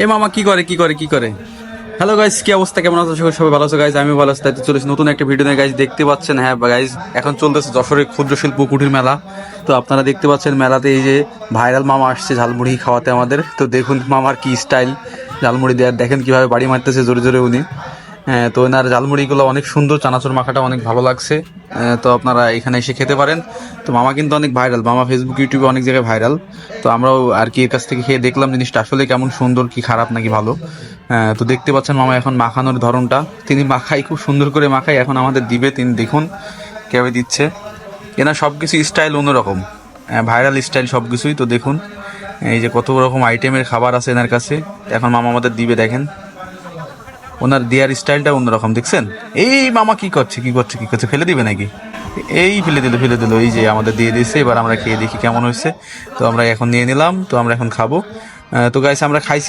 এ মামা কি করে। হ্যালো গাইস, কি অবস্থা, কেমন আছো? সবাই ভালো আছো গাইস? আমি ভালো আছি। তাই তো চলেছি নতুন একটা ভিডিও নিয়ে গাইস। দেখতে পাচ্ছেন, হ্যাঁ গাইস, এখন চলতেছে যশোরের ক্ষুদ্র শিল্প কুটির মেলা। তো আপনারা দেখতে পাচ্ছেন মেলাতে এই যে ভাইরাল মামা আসছে ঝালমুড়ি খাওয়াতে আমাদের। তো দেখুন মামার কি স্টাইল ঝালমুড়ি দেওয়ার, দেখেন কিভাবে বাড়ি মারতেছে জোরে জোরে উনি। হ্যাঁ, তো এনার ঝালমুড়িগুলো অনেক সুন্দর, চানাচুর মাখাটা অনেক ভালো লাগছে। তো আপনারা এখানে এসে খেতে পারেন। তো মামা কিন্তু অনেক ভাইরাল, মামা ফেসবুক ইউটিউবে অনেক জায়গায় ভাইরাল। তো আমরাও আর কি এর কাছ থেকে খেয়ে দেখলাম জিনিসটা আসলে কেমন সুন্দর, কি খারাপ নাকি ভালো। তো দেখতে পাচ্ছেন মামা এখন মাখানোর ধরনটা, তিনি মাখাই খুব সুন্দর করে মাখাই, এখন আমাদের দিবে। তিনি দেখুন কিভাবে দিচ্ছে। এনার সব কিছু স্টাইল অন্যরকম, ভাইরাল স্টাইল সব কিছুই। তো দেখুন এই যে কত রকম আইটেমের খাবার আছে এনার কাছে। এখন মামা আমাদের দিবে, দেখেন ওনার দেয়ার স্টাইলটা অন্যরকম, দেখছেন? এই মামা কি করছে, ফেলে দিবে নাকি? এই ফেলে দিল, এই যে আমাদের দিয়ে দিয়েছে। এবার আমরা খেয়ে দেখি কেমন হয়েছে। তো আমরা এখন নিয়ে নিলাম, তো আমরা এখন খাবো। তো গাইস আমরা খাইছি।